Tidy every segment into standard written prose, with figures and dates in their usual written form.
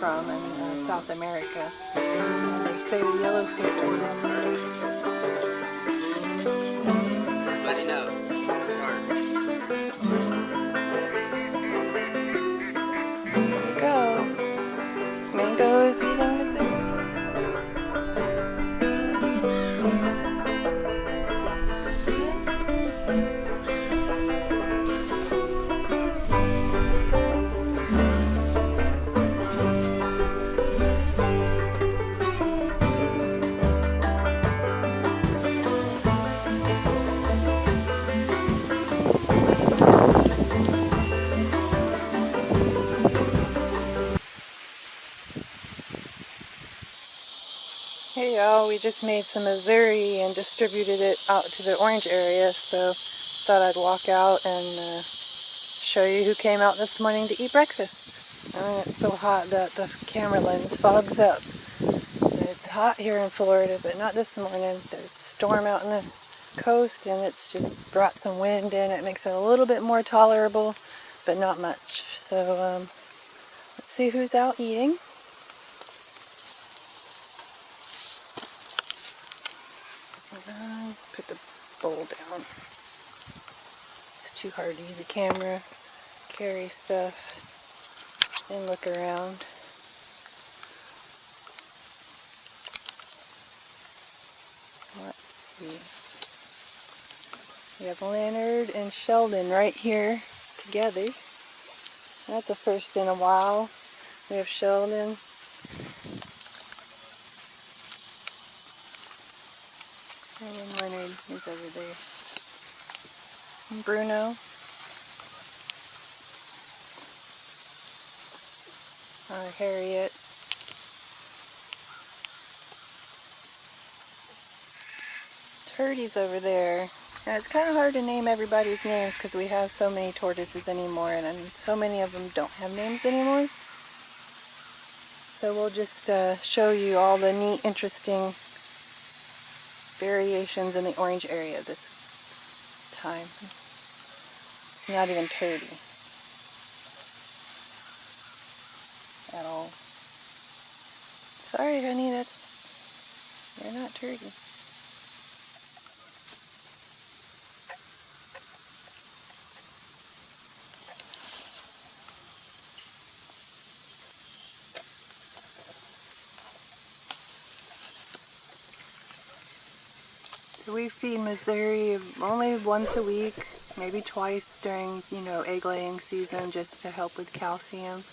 from in South America. They say the yellowfoot tortoises. Everybody knows. Start. There we go. Mango is eating Mazuri. Hey y'all, we just made some Mazuri and distributed it out to the orange area, so thought I'd walk out and show you who came out this morning to eat breakfast. And it's so hot that the camera lens fogs up. It's hot here in Florida, but not this morning. There's a storm out on the coast and it's just brought some wind in. It makes it a little bit more tolerable, but not much. So let's see who's out eating. Put the bowl down. It's too hard to use a camera, carry stuff, and look around. Let's see. We have Leonard and Sheldon right here together. That's a first in a while. We have Sheldon. And then Leonard is over there. And Bruno. Harriet. Turdy's over there. And it's kind of hard to name everybody's names because we have so many tortoises anymore, and so many of them don't have names anymore. So we'll just show you all the neat, interesting variations in the orange area this time. It's not even turdy at all. Sorry, honey, you're not turdy. We feed Mazuri only once a week, maybe twice during, egg laying season, just to help with calcium.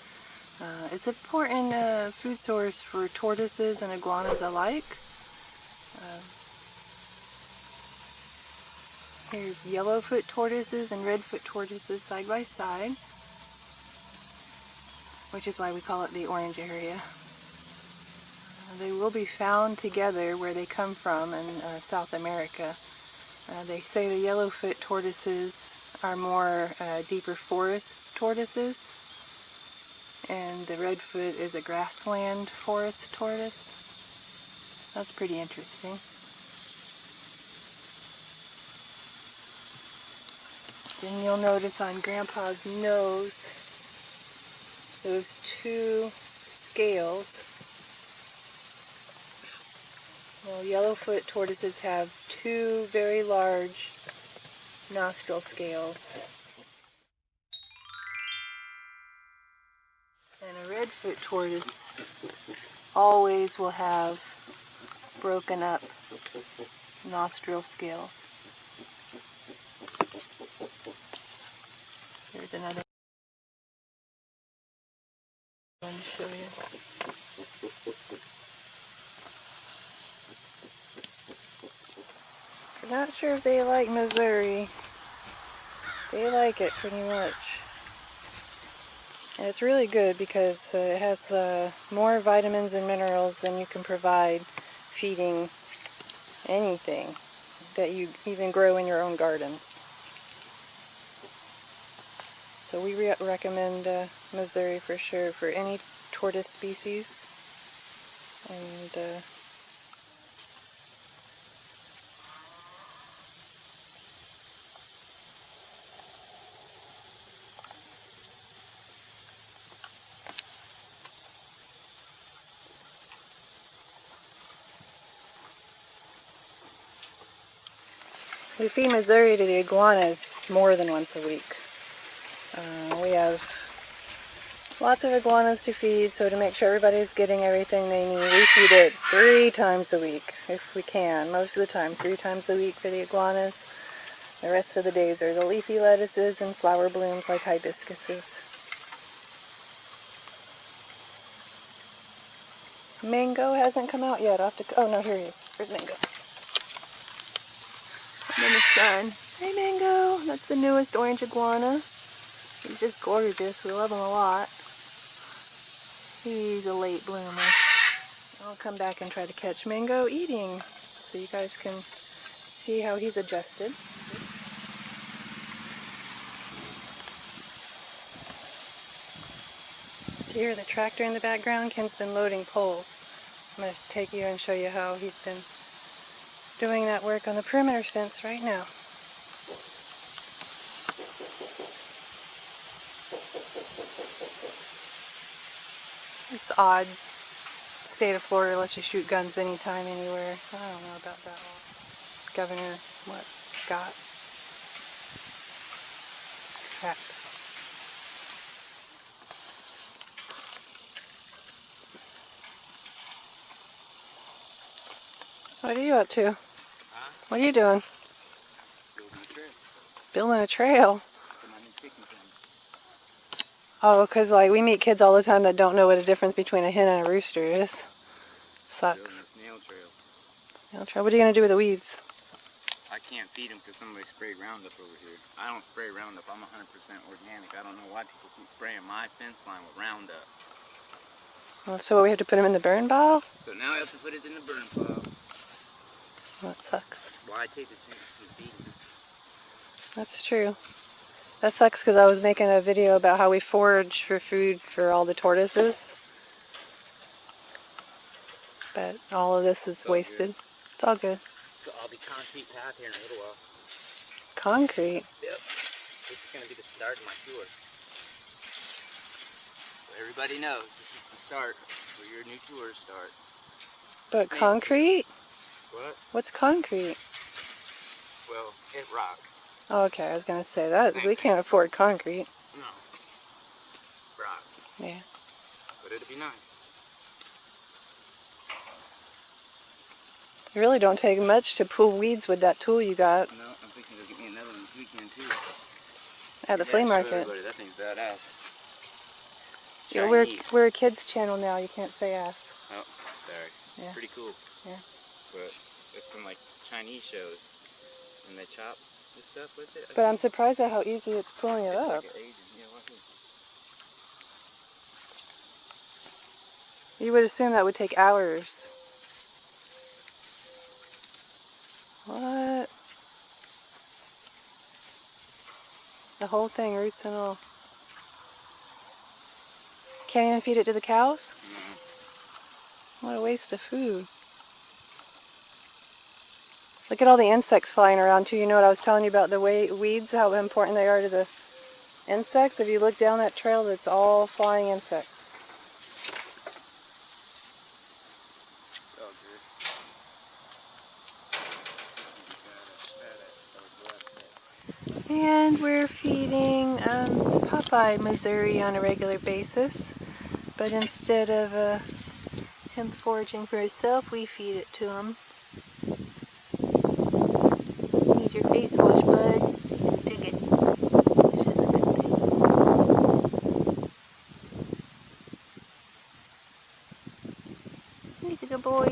It's an important food source for tortoises and iguanas alike. Here's yellowfoot tortoises and redfoot tortoises side by side, which is why we call it the orange area. They will be found together where they come from in South America. They say the yellowfoot tortoises are more deeper forest tortoises, and the redfoot is a grassland forest tortoise. That's pretty interesting. Then you'll notice on Grandpa's nose those two scales. Well, yellowfoot tortoises have two very large nostril scales. And a redfoot tortoise always will have broken up nostril scales. Here's another one to show you. I'm not sure if they like Mazuri. They like it pretty much. And it's really good because it has more vitamins and minerals than you can provide feeding anything that you even grow in your own gardens. So we recommend Mazuri for sure for any tortoise species. And We feed Mazuri to the iguanas more than once a week. We have lots of iguanas to feed, so to make sure everybody's getting everything they need, we feed it 3 times a week, if we can. Most of the time, 3 times a week for the iguanas. The rest of the days are the leafy lettuces and flower blooms like hibiscuses. Mango hasn't come out yet. I'll have to, oh no, here he is. Where's Mango? And then the sun. Hey Mango! That's the newest orange iguana. He's just gorgeous. We love him a lot. He's a late bloomer. I'll come back and try to catch Mango eating so you guys can see how he's adjusted. Do you hear the tractor in the background? Ken's been loading poles. I'm going to take you and show you how he's been doing that work on the perimeter fence right now. It's odd. State of Florida lets you shoot guns anytime, anywhere. I don't know about that one. Governor, what? Scott? Crap. What are you up to? Huh? What are you doing? Building a trail. Building a trail? For my new chicken pen. Oh, because like we meet kids all the time that don't know what a difference between a hen and a rooster is. Sucks. Building a snail trail. Snail trail. What are you going to do with the weeds? I can't feed them because somebody sprayed Roundup over here. I don't spray Roundup. I'm 100% organic. I don't know why people keep spraying my fence line with Roundup. Well, so we have to put them in the burn pile? So now I have to put it in the burn pile. Well, that sucks. Why take the chance to feed them? That's true. That sucks because I was making a video about how we forage for food for all the tortoises. But all of this is wasted. It's all good. So I'll be concrete path here in a little while. Concrete? Yep. It's going to be the start of my tour. So everybody knows this is the start where your new tours start. But concrete? What? What's concrete? Well, it's rock. Oh, okay, I was going to say that. We can't afford concrete. No. Rock. Yeah. But it'll be nice. You really don't take much to pull weeds with that tool you got. No, I'm thinking of getting me another one this weekend too. At the flea market. Everybody, that thing's badass. Yeah, we're a kids channel now. You can't say ass. Oh, sorry. Yeah. Pretty cool. Yeah. But it's from like Chinese shows, and they chop the stuff with it. But I'm surprised at how easy it's pulling it up. Like an Asian. Yeah, watch this. You would assume that would take hours. What? The whole thing, roots and all. Can't even feed it to the cows? No. What a waste of food. Look at all the insects flying around too. You know what I was telling you about the weeds, how important they are to the insects? If you look down that trail, it's all flying insects. Oh, good. And we're feeding Popeye Mazuri on a regular basis. But instead of him foraging for himself, we feed it to him. Need your face wash, bud. Dig it. Which is a good thing. He's a good boy.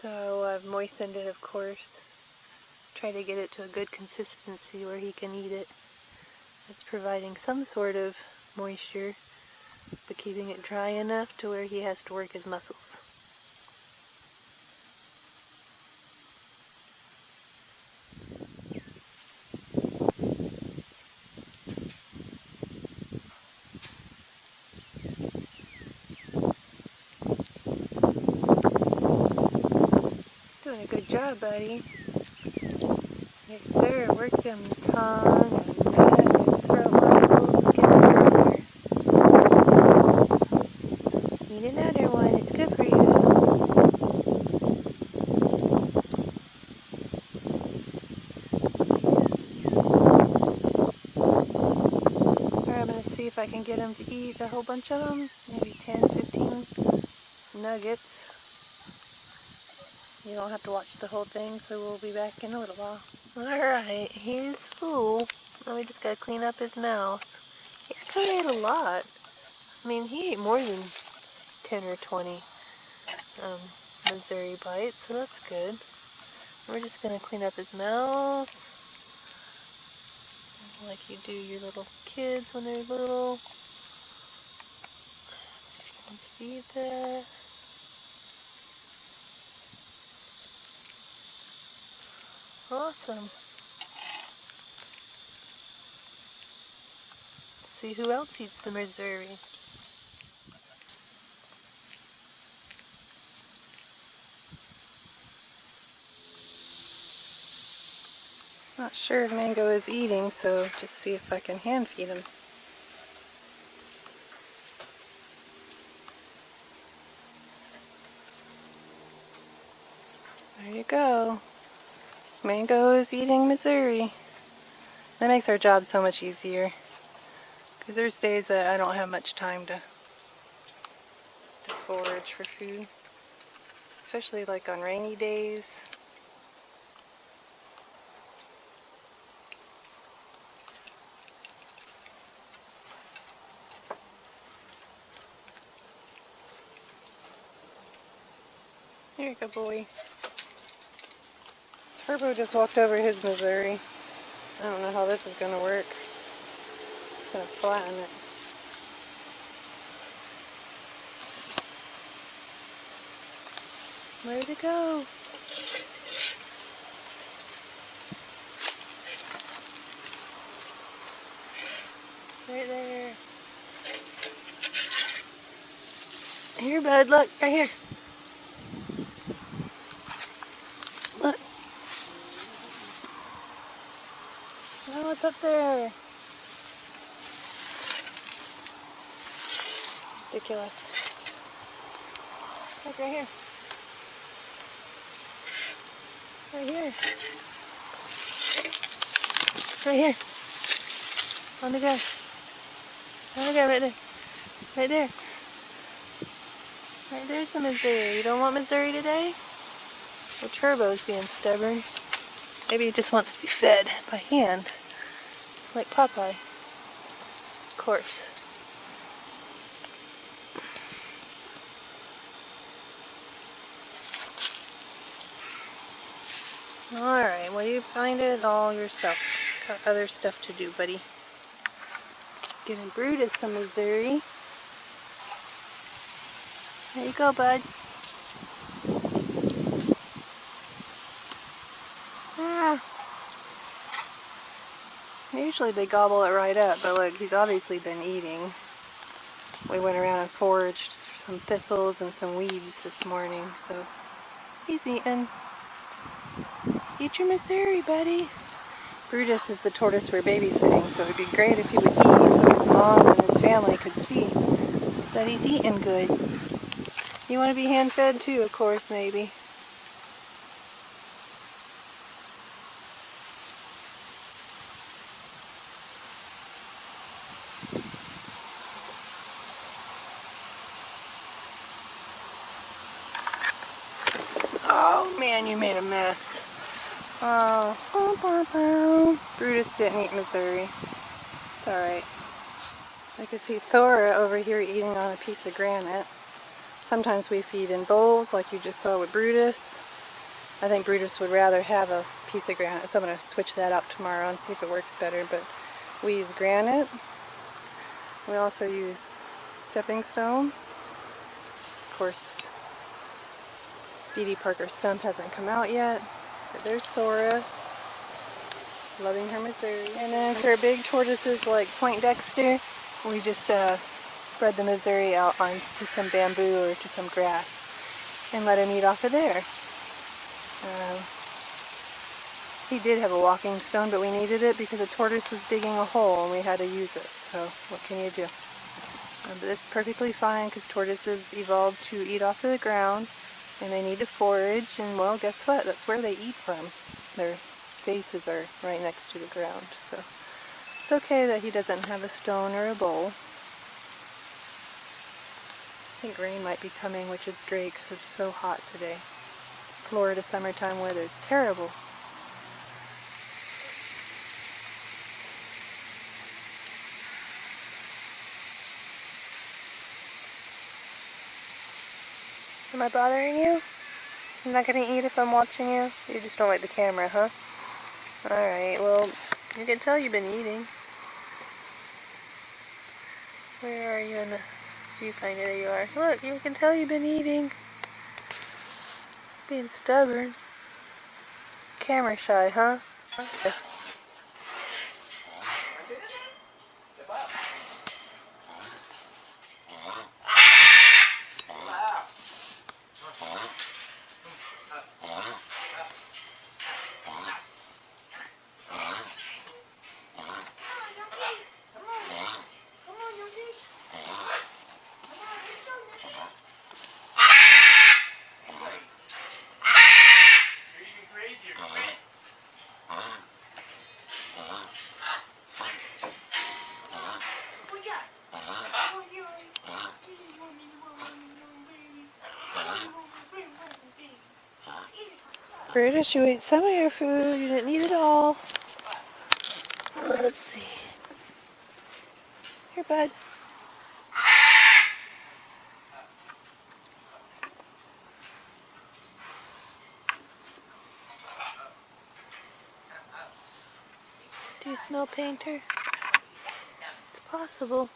So I've moistened it, of course. Try to get it to a good consistency where he can eat it. It's providing some sort of moisture, but keeping it dry enough to where he has to work his muscles. Doing a good job, buddy. Yes, sir. Work them tongue and neck and throat muscles. Get some here. I can get him to eat a whole bunch of them, maybe 10, 15 nuggets. You don't have to watch the whole thing, so we'll be back in a little while. Alright, he's full. Now we just gotta clean up his mouth. He's kind of ate a lot. I mean, he ate more than 10 or 20 Mazuri bites, so that's good. We're just gonna clean up his mouth, like you do your little kids when they're little. Let's see if you can see that. Awesome. Let's see who else eats the Mazuri. Not sure if Mango is eating, so just see if I can hand feed him. There you go. Mango is eating Mazuri. That makes our job so much easier. Because there's days that I don't have much time to forage for food. Especially like on rainy days. Here you go, boy. Turbo just walked over his Mazuri. I don't know how this is going to work. It's going to flatten it. Where'd it go? Right there. Here, bud, look, right here. Look. Oh, what's up there? Ridiculous. Look, right here. Right here. Right here. On the ground. On the ground, right there. Right there. Right there's the Mazuri. You don't want Mazuri today? Well, Turbo's being stubborn. Maybe he just wants to be fed by hand. Like Popeye. Of course. Alright, well, you find it all yourself. Got other stuff to do, buddy. Giving Brutus some Mazuri. There you go, bud. Ah. Usually they gobble it right up, but look, he's obviously been eating. We went around and foraged some thistles and some weeds this morning, so he's eating. Eat your Mazuri, buddy. Brutus is the tortoise we're babysitting, so it would be great if he would eat so his mom and his family could see that he's eating good. You want to be hand-fed too, of course, maybe. Oh man, you made a mess. Oh, Brutus didn't eat Mazuri. It's alright. I can see Thora over here eating on a piece of granite. Sometimes we feed in bowls like you just saw with Brutus. I think Brutus would rather have a piece of granite, so I'm going to switch that out tomorrow and see if it works better. But we use granite. We also use stepping stones. Of course, Speedy Parker Stump hasn't come out yet. But there's Thora, loving her Mazuri. And then for big tortoises like Point Dexter, we just spread the Mazuri out onto some bamboo or to some grass and let him eat off of there. He did have a walking stone, but we needed it because a tortoise was digging a hole and we had to use it. So what can you do? But it's perfectly fine because tortoises evolved to eat off of the ground and they need to forage, and well, guess what? That's where they eat from. Their faces are right next to the ground. So it's okay that he doesn't have a stone or a bowl. think rain might be coming, which is great because it's so hot today. Florida summertime weather is terrible. Am I bothering you? I'm not gonna eat if I'm watching you? You just don't like the camera, huh? Alright, well, you can tell you've been eating. Where are you in the viewfinder? There you are. Look, you can tell you've been eating. Being stubborn. Camera shy, huh? Okay. Brutus, you ate some of your food. You didn't eat it all. Let's see. Here, bud. Do you smell painter? It's possible.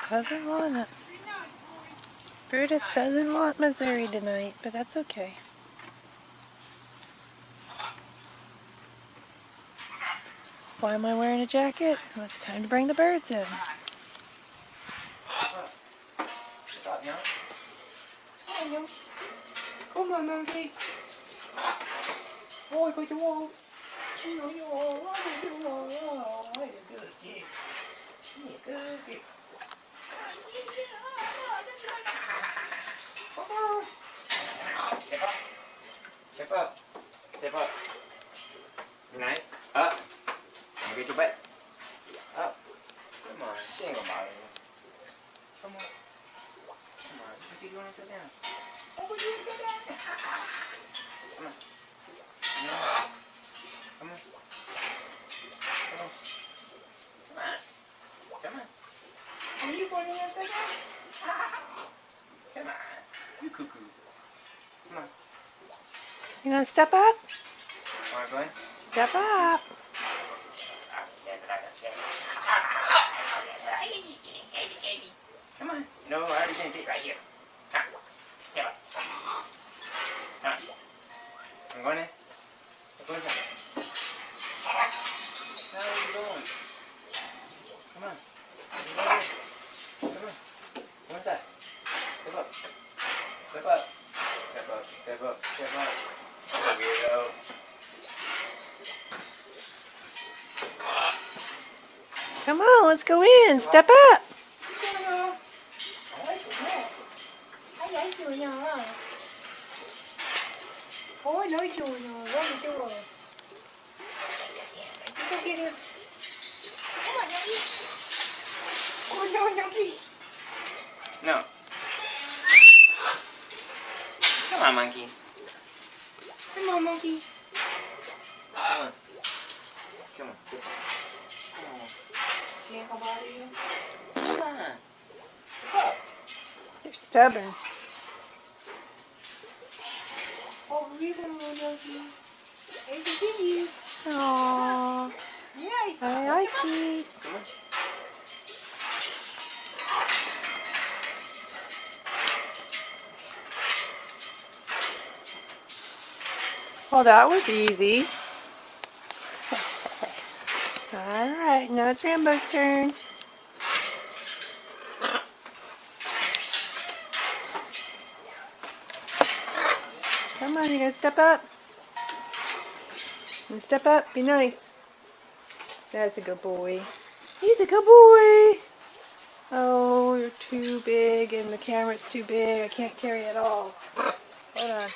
Doesn't want it. Brutus doesn't want Mazuri tonight, but that's okay. Why am I wearing a jacket? Well, it's time to bring the birds in. Come on, monkey. Boy, go to the wall. You're good kid. You're good kid. Step up. Step up. Step up. Good night. Up. I'm gonna get your butt. Up. Come on. She ain't gonna bother you. Come on. Come on. What's he doing? Sit down. Come on. Come on. Come on. Come on. Come on. Come on. Come on. Are you going to sit down? Come on. You cuckoo. Come on. You gonna step up? Alright, go ahead. Step up. Come on. No, I already did it right here. Come on. Step up. Come on. I'm going in. Go inside. How are you going? Come on. Come on. Go inside. Step up. Step up. Step up. Step up. Step up. Weirdo. Come on, let's go in. Step up. Ôi nói chùa rồi, quá là chùa. Cái kia đi. Ôi nhóc đi. No. Come on, monkey. Come on, monkey. Come on. Come on. Come on. She ain't gonna bother you. Come on. You're stubborn. Oh, we're gonna go monkey. Hey, continue. Aww. Right. I like it. Come on. Well, that was easy. Alright, now it's Rambo's turn. Come on, you gonna step up? And step up, be nice. That's a good boy. He's a good boy. Oh, you're too big and the camera's too big. I can't carry it all. Hold on.